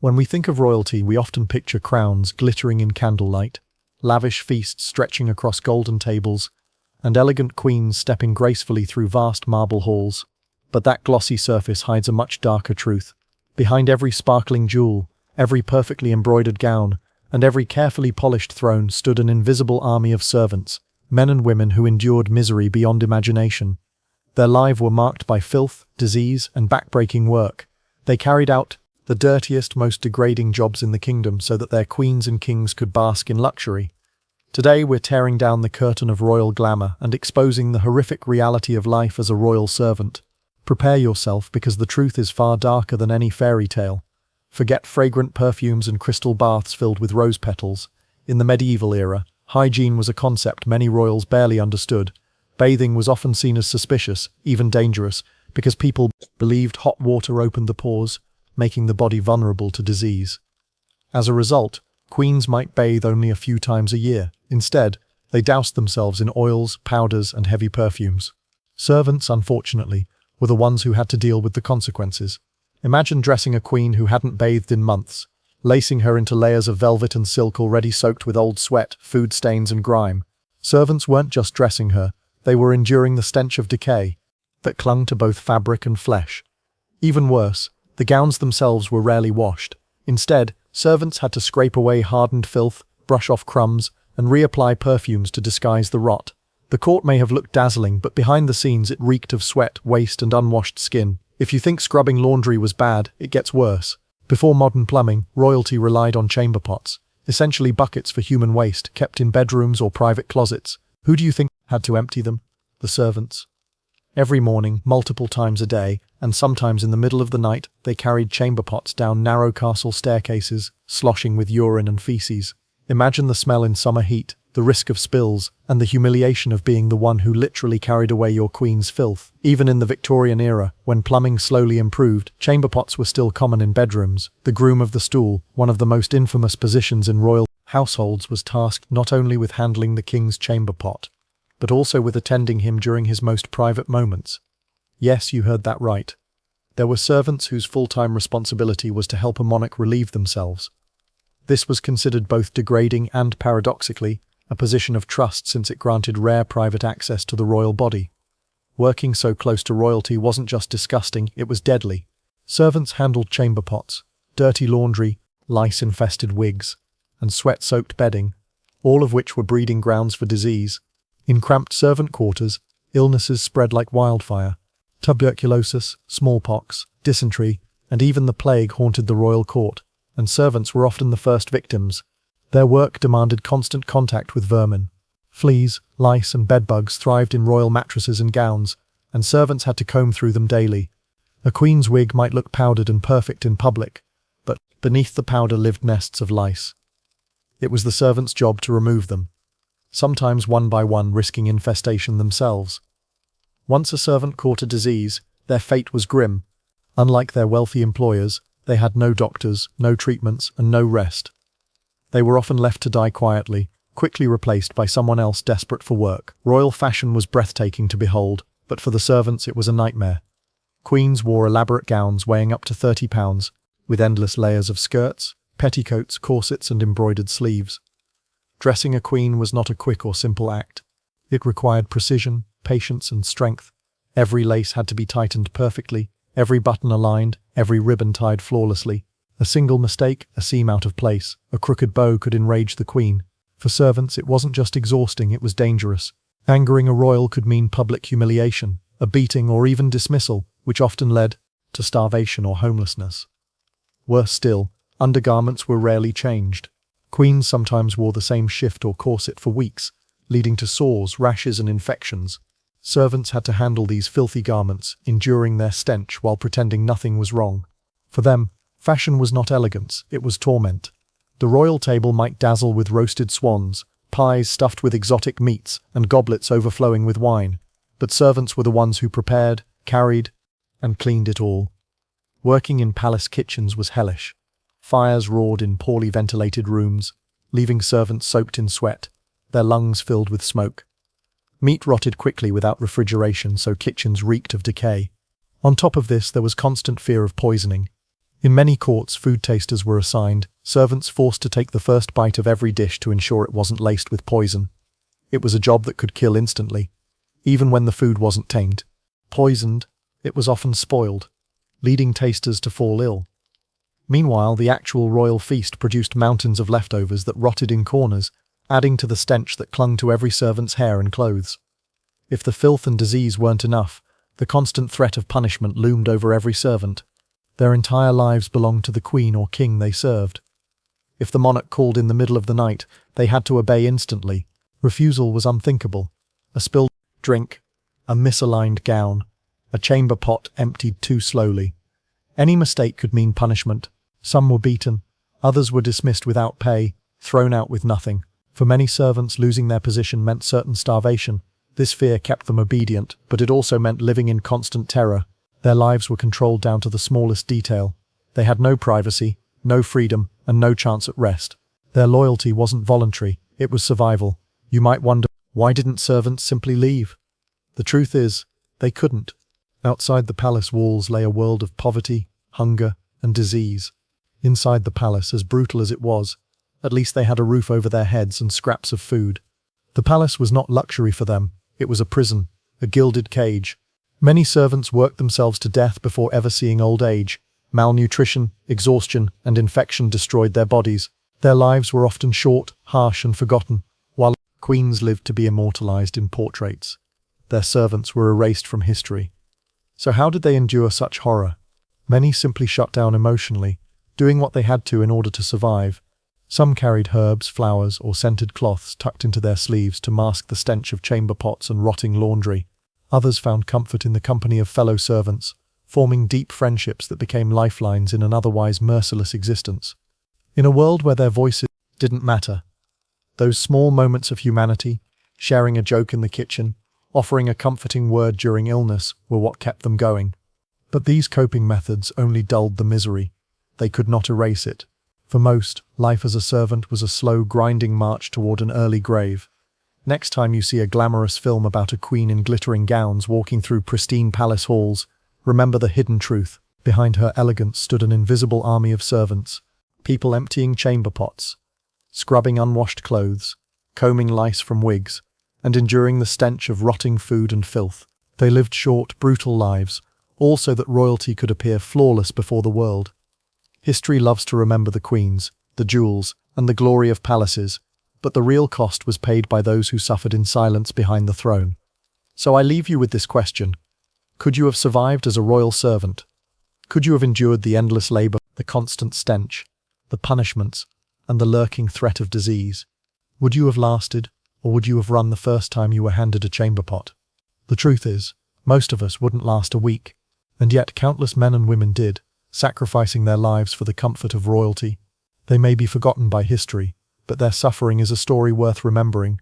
When we think of royalty, we often picture crowns glittering in candlelight, lavish feasts stretching across golden tables, and elegant queens stepping gracefully through vast marble halls. But that glossy surface hides a much darker truth. Behind every sparkling jewel, every perfectly embroidered gown, and every carefully polished throne stood an invisible army of servants, men and women who endured misery beyond imagination. Their lives were marked by filth, disease, and backbreaking work. They carried out the dirtiest, most degrading jobs in the kingdom so that their queens and kings could bask in luxury. Today we're tearing down the curtain of royal glamour and exposing the horrific reality of life as a royal servant. Prepare yourself, because the truth is far darker than any fairy tale. Forget fragrant perfumes and crystal baths filled with rose petals. In the medieval era, hygiene was a concept many royals barely understood. Bathing was often seen as suspicious, even dangerous, because people believed hot water opened the pores, making the body vulnerable to disease. As a result, queens might bathe only a few times a year. Instead, they doused themselves in oils, powders, and heavy perfumes. Servants, unfortunately, were the ones who had to deal with the consequences. Imagine dressing a queen who hadn't bathed in months, lacing her into layers of velvet and silk already soaked with old sweat, food stains, and grime. Servants weren't just dressing her, they were enduring the stench of decay that clung to both fabric and flesh. Even worse, the gowns themselves were rarely washed. Instead, servants had to scrape away hardened filth, brush off crumbs, and reapply perfumes to disguise the rot. The court may have looked dazzling, but behind the scenes it reeked of sweat, waste, and unwashed skin. If you think scrubbing laundry was bad, it gets worse. Before modern plumbing, royalty relied on chamber pots, essentially buckets for human waste kept in bedrooms or private closets. Who do you think had to empty them? The servants. Every morning, multiple times a day, and sometimes in the middle of the night, they carried chamber pots down narrow castle staircases, sloshing with urine and feces. Imagine the smell in summer heat, the risk of spills, and the humiliation of being the one who literally carried away your queen's filth. Even in the Victorian era, when plumbing slowly improved, chamber pots were still common in bedrooms. The groom of the stool, one of the most infamous positions in royal households, was tasked not only with handling the king's chamber pot, but also with attending him during his most private moments. Yes, you heard that right. There were servants whose full-time responsibility was to help a monarch relieve themselves. This was considered both degrading and, paradoxically, a position of trust, since it granted rare private access to the royal body. Working so close to royalty wasn't just disgusting, it was deadly. Servants handled chamber pots, dirty laundry, lice-infested wigs, and sweat-soaked bedding, all of which were breeding grounds for disease. In cramped servant quarters, illnesses spread like wildfire. Tuberculosis, smallpox, dysentery, and even the plague haunted the royal court, and servants were often the first victims. Their work demanded constant contact with vermin. Fleas, lice, and bedbugs thrived in royal mattresses and gowns, and servants had to comb through them daily. A queen's wig might look powdered and perfect in public, but beneath the powder lived nests of lice. It was the servants' job to remove them, sometimes one by one, risking infestation themselves. Once a servant caught a disease, their fate was grim. Unlike their wealthy employers, they had no doctors, no treatments, and no rest. They were often left to die quietly, quickly replaced by someone else desperate for work. Royal fashion was breathtaking to behold, but for the servants it was a nightmare. Queens wore elaborate gowns weighing up to 30 pounds, with endless layers of skirts, petticoats, corsets, and embroidered sleeves. Dressing a queen was not a quick or simple act. It required precision, patience, and strength. Every lace had to be tightened perfectly, every button aligned, every ribbon tied flawlessly. A single mistake, a seam out of place, a crooked bow could enrage the queen. For servants, it wasn't just exhausting, it was dangerous. Angering a royal could mean public humiliation, a beating, or even dismissal, which often led to starvation or homelessness. Worse still, undergarments were rarely changed. Queens sometimes wore the same shift or corset for weeks, leading to sores, rashes, and infections. Servants had to handle these filthy garments, enduring their stench while pretending nothing was wrong. For them, fashion was not elegance, it was torment. The royal table might dazzle with roasted swans, pies stuffed with exotic meats, and goblets overflowing with wine, but servants were the ones who prepared, carried, and cleaned it all. Working in palace kitchens was hellish. Fires roared in poorly ventilated rooms, leaving servants soaked in sweat, their lungs filled with smoke. Meat rotted quickly without refrigeration, so kitchens reeked of decay. On top of this, there was constant fear of poisoning. In many courts, food tasters were assigned, servants forced to take the first bite of every dish to ensure it wasn't laced with poison. It was a job that could kill instantly, even when the food wasn't tamed. Poisoned, it was often spoiled, leading tasters to fall ill. Meanwhile, the actual royal feast produced mountains of leftovers that rotted in corners, adding to the stench that clung to every servant's hair and clothes. If the filth and disease weren't enough, the constant threat of punishment loomed over every servant. Their entire lives belonged to the queen or king they served. If the monarch called in the middle of the night, they had to obey instantly. Refusal was unthinkable. A spilled drink, a misaligned gown, a chamber pot emptied too slowly. Any mistake could mean punishment. Some were beaten, others were dismissed without pay, thrown out with nothing. For many servants, losing their position meant certain starvation. This fear kept them obedient, but it also meant living in constant terror. Their lives were controlled down to the smallest detail. They had no privacy, no freedom, and no chance at rest. Their loyalty wasn't voluntary, it was survival. You might wonder, why didn't servants simply leave? The truth is, they couldn't. Outside the palace walls lay a world of poverty, hunger, and disease. Inside the palace, as brutal as it was, at least they had a roof over their heads and scraps of food. The palace was not luxury for them, it was a prison, a gilded cage. Many servants worked themselves to death before ever seeing old age. Malnutrition, exhaustion, and infection destroyed their bodies. Their lives were often short, harsh, and forgotten, while queens lived to be immortalized in portraits. Their servants were erased from history. So how did they endure such horror? Many simply shut down emotionally, doing what they had to in order to survive. Some carried herbs, flowers, or scented cloths tucked into their sleeves to mask the stench of chamber pots and rotting laundry. Others found comfort in the company of fellow servants, forming deep friendships that became lifelines in an otherwise merciless existence. In a world where their voices didn't matter, those small moments of humanity, sharing a joke in the kitchen, offering a comforting word during illness, were what kept them going. But these coping methods only dulled the misery. They could not erase it. For most, life as a servant was a slow, grinding march toward an early grave. Next time you see a glamorous film about a queen in glittering gowns walking through pristine palace halls, remember the hidden truth. Behind her elegance stood an invisible army of servants, people emptying chamber pots, scrubbing unwashed clothes, combing lice from wigs, and enduring the stench of rotting food and filth. They lived short, brutal lives, all so that royalty could appear flawless before the world. History loves to remember the queens, the jewels, and the glory of palaces, but the real cost was paid by those who suffered in silence behind the throne. So I leave you with this question. Could you have survived as a royal servant? Could you have endured the endless labor, the constant stench, the punishments, and the lurking threat of disease? Would you have lasted, or would you have run the first time you were handed a chamber pot? The truth is, most of us wouldn't last a week, and yet countless men and women did, sacrificing their lives for the comfort of royalty. They may be forgotten by history, but their suffering is a story worth remembering.